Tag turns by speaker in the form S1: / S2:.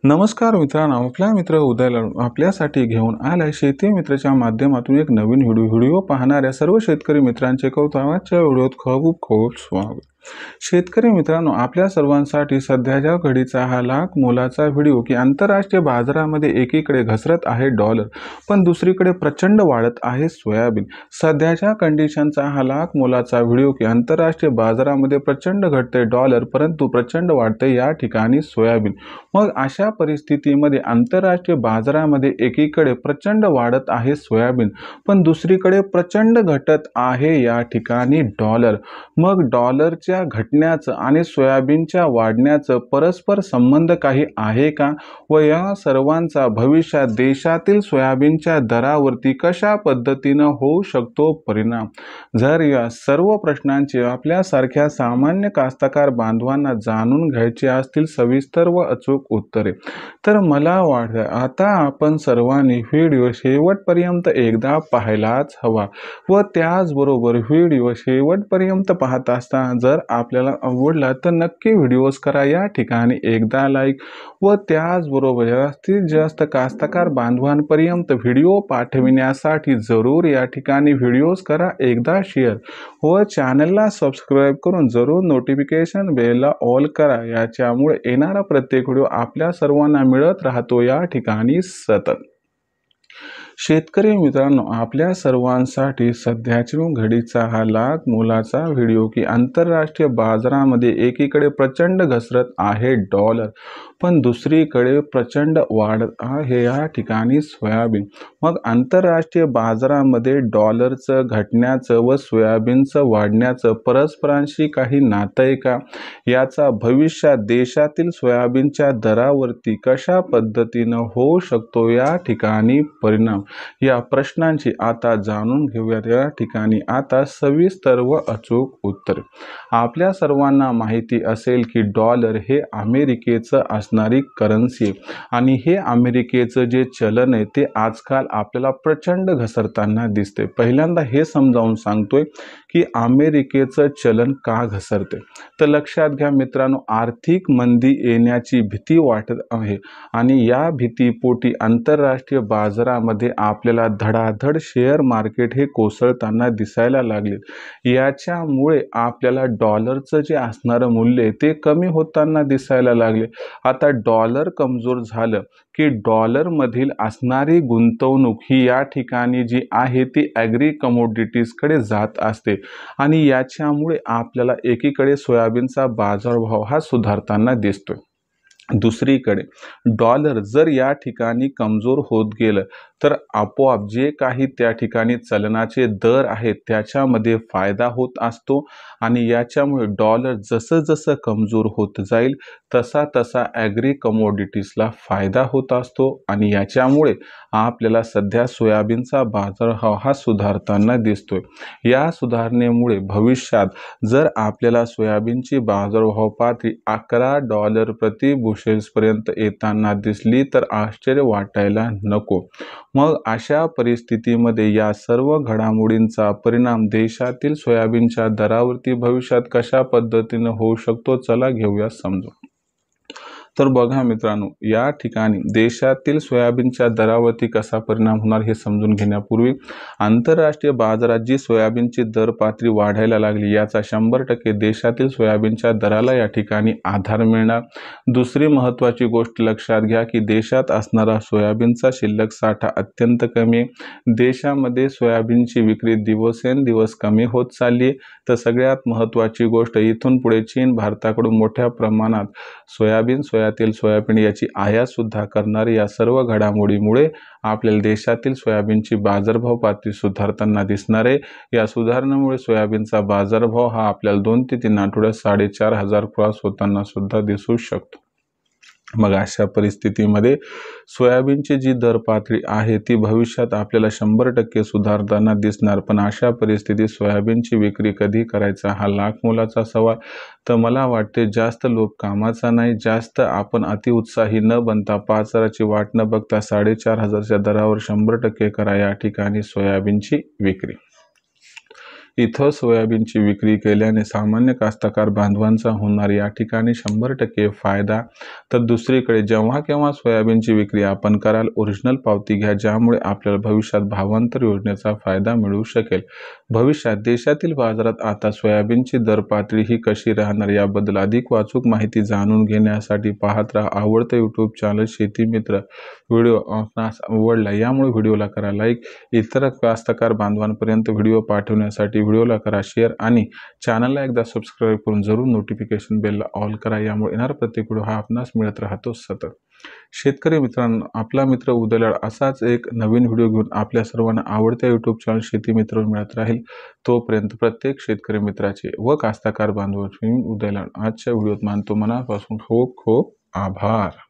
S1: नमस्कार मित्रांनो, आपला मित्र उदय आपल्यासाठी घेऊन आलाय शेती मित्राच्या माध्यमातून एक नवीन व्हिडिओ पाहणाऱ्या सर्व शेतकरी मित्रांचे कौतुकाच्या व्हिडिओत खूप खूप स्वागत। शेतकरी मित्रांनो, आपल्या सर्वांसाठी सध्याच्या घडीचा हा लाख मोलाचा व्हिडिओ की आंतरराष्ट्रीय बाजारामध्ये एकीकडे घसरत आहे डॉलर, पण दुसरीकडे प्रचंड वाढत आहे सोयाबीन। सध्याच्या कंडिशनचा हा लाख मोलाचा व्हिडिओ की आंतरराष्ट्रीय बाजारामध्ये प्रचंड घटते डॉलर, परंतु प्रचंड वाढते या ठिकाणी सोयाबीन। मग अशा परिस्थितीमध्ये आंतरराष्ट्रीय बाजारामध्ये एकीकडे प्रचंड वाढत आहे सोयाबीन, पण दुसरीकडे प्रचंड घटत आहे या ठिकाणी डॉलर। मग डॉलरच्या घटण्याचं आणि सोयाबीनच्या वाढण्याचं परस्पर संबंध काही आहे का, व या सर्वांचा भविष्यात देशातील सोयाबीनच्या दरावरती कशा पद्धतीने होऊ शकतो परिणाम। जर या सर्व प्रश्नांची आपल्यासारख्या सामान्य कास्तकार बांधवांना जाणून घ्यायचे असतील सविस्तर व अचूक उत्तरे, तर मला वाटतं आता आपण सर्वांनी व्हिडिओ शेवटपर्यंत एकदा पाहायलाच हवा। व त्याचबरोबर व्हिडिओ शेवटपर्यंत पाहत असताना जर आपल्याला आवडला तर नक्की व्हिडिओज करा या ठिकाणी एकदा लाईक, व त्याचबरोबर जास्तीत जास्त कास्तकार बांधवांपर्यंत व्हिडिओ पाठविण्यासाठी जरूर या ठिकाणी व्हिडिओज करा एकदा शेअर, व चॅनलला सबस्क्राईब करून जरूर नोटिफिकेशन बेलला ऑल करा। याच्यामुळे येणारा प्रत्येक व्हिडिओ आपल्या सर्वांना मिळत राहतो या ठिकाणी सतत। शेतकरी मित्रांनो, आपल्या सर्वांसाठी सध्याच्या घडीचा हा लाख मोलाचा व्हिडिओ की आंतरराष्ट्रीय बाजारामध्ये एकीकडे प्रचंड घसरत आहे डॉलर, पण दुसरीकडे प्रचंड वाढत आहे या ठिकाणी सोयाबीन। मग आंतरराष्ट्रीय बाजारामध्ये डॉलरचं घटण्याचं व सोयाबीनचं वाढण्याचं परस्परांशी काही नातं आहे का, याचा भविष्यात देशातील सोयाबीनच्या दरावरती कशा पद्धतीनं होऊ शकतो या ठिकाणी परिणाम, या प्रश्नांची आता जाणून घेऊयात या ठिकाणी आता सविस्तर व अचूक उत्तर। आपल्या सर्वांना माहिती असेल की डॉलर हे अमेरिकेचं असणारी करन्सी आहे, आणि हे अमेरिकेचं जे चलन आहे ते आजकाल आपल्याला प्रचंड घसरताना दिसते। पहिल्यांदा हे समजावून सांगतोय की अमेरिकेचं चलन का घसरते, तर लक्षात घ्या मित्रांनो, आर्थिक मंदी येण्याची भीती वाटत आहे, आणि या भीतीपोटी आंतरराष्ट्रीय बाजारामध्ये आपल्याला धडाधड शेअर मार्केट हे कोसळताना दिसायला लागले। याच्यामुळे आपल्याला डॉलरचं जे असणारं मूल्य ते कमी होताना दिसायला लागले। आता डॉलर कमजोर झालं की डॉलर मधील असणारी गुंतवणूक ही या ठिकाणी जी आहे ती ॲग्री कमोडिटीजकडे जात असते, आणि याच्यामुळे आपल्याला एकीकडे सोयाबीनचा बाजारभाव हा सुधारताना दिसतोय। दुसरीकडे डॉलर जर या ठिकाणी कमजोर होत गेलं तर आपोआप जे काही त्या ठिकाणी चलनाचे दर आहेत त्याच्यामध्ये फायदा होत असतो, आणि याच्यामुळे डॉलर जसं जसं कमजोर होत जाईल तसा तसा ॲग्री कमोडिटीजला फायदा होत असतो, आणि याच्यामुळे आपल्याला सध्या सोयाबीनचा बाजारभाव हा सुधारताना दिसतोय। या सुधारणेमुळे भविष्यात जर आपल्याला सोयाबीनची बाजारभाव पातळी $11 प्रति बुशेल्सपर्यंत येताना दिसली तर आश्चर्य वाटायला नको। मग अशा परिस्थितीमध्ये या सर्व घडामोडींचा परिणाम देशातील सोयाबीनच्या दरावरती भविष्यात कशा पद्धतीने होऊ शकतो, चला घेऊया समजून। तर बघा मित्रांनो, या ठिकाणी देशातील सोयाबीनच्या दरावरती कसा परिणाम होणार हे समजून घेण्यापूर्वी आंतरराष्ट्रीय बाजारात जी सोयाबीनची दर पातळी वाढायला लागली याचा 100% देशातील सोयाबीनच्या दराला या ठिकाणी आधार मिळणार। दुसरी महत्त्वाची गोष्ट लक्षात घ्या की देशात असणारा सोयाबीनचा शिल्लक साठा अत्यंत कमी आहे। देशामध्ये सोयाबीनची विक्री दिवसेंदिवस कमी होत चालली आहे। तर सगळ्यात महत्त्वाची गोष्ट, इथून पुढे चीन भारताकडून मोठ्या प्रमाणात सोयाबीन, सोयातेल, सोयाबीन याची आयात सुद्धा करणारे या सर्व घडामोडीमुळे आपल्याला देशातील सोयाबीनची बाजारभाव पातळी सुधारताना दिसणार आहे। या सुधारणेमुळे सोयाबीनचा बाजारभाव हा आपल्याला 2 ते 3 आठवड्यात 4,500 क्रॉस होताना सुद्धा दिसू शकतो। मग अशा परिस्थितीमध्ये सोयाबीनची जी दर पातळी आहे ती भविष्यात आपल्याला 100% सुधारताना दिसणार, पण अशा परिस्थितीत सोयाबीनची विक्री कधी करायचा हा लाख मोलाचा सवाल। तर मला वाटते जास्त लोक कामाचा नाही, जास्त आपण अतिउत्साही न बनता 5,000ची वाट न बघता 4,500च्या दरावर 100% करा या ठिकाणी सोयाबीनची विक्री। इथं सोयाबीनची विक्री केल्याने सामान्य कास्तकार बांधवांचा होणार या ठिकाणी 100% फायदा। तर दुसरीकडे जेव्हा केव्हा सोयाबीनची विक्री आपण कराल, ओरिजिनल पावती घ्या, ज्यामुळे आपल्याला भविष्यात भावांतर योजनेचा फायदा मिळू शकेल। भविष्यात देशातील बाजारात आता सोयाबीनची दर पातळी ही कशी राहणार याबद्दल अधिक अचूक माहिती जाणून घेण्यासाठी पाहत राहा आवडतं यूट्यूब चॅनल शेती मित्र। व्हिडिओ आपणास आवडला यामुळे व्हिडिओला करा लाईक, इतर कास्तकार बांधवांपर्यंत व्हिडिओ पाठवण्यासाठी व्हिडिओला करा शेअर आणि चॅनलला एकदा सबस्क्राईब करून जरूर नोटिफिकेशन बेलला ऑल करा, यामुळे येणारा प्रत्येक व्हिडिओ हा आपणास मिळत राहतो सतत। शेतकरी मित्रांनो, आपला मित्र उदयलाड असाच एक नवीन व्हिडिओ घेऊन आपल्या सर्वांना आवडत्या यूट्यूब चॅनल शेती मित्र मिळत राहील। तोपर्यंत प्रत्येक शेतकरी मित्राचे व कास्तकार बांधवांचे उदयलाड आजच्या व्हिडिओत मानतो मनापासून खूप खूप आभार।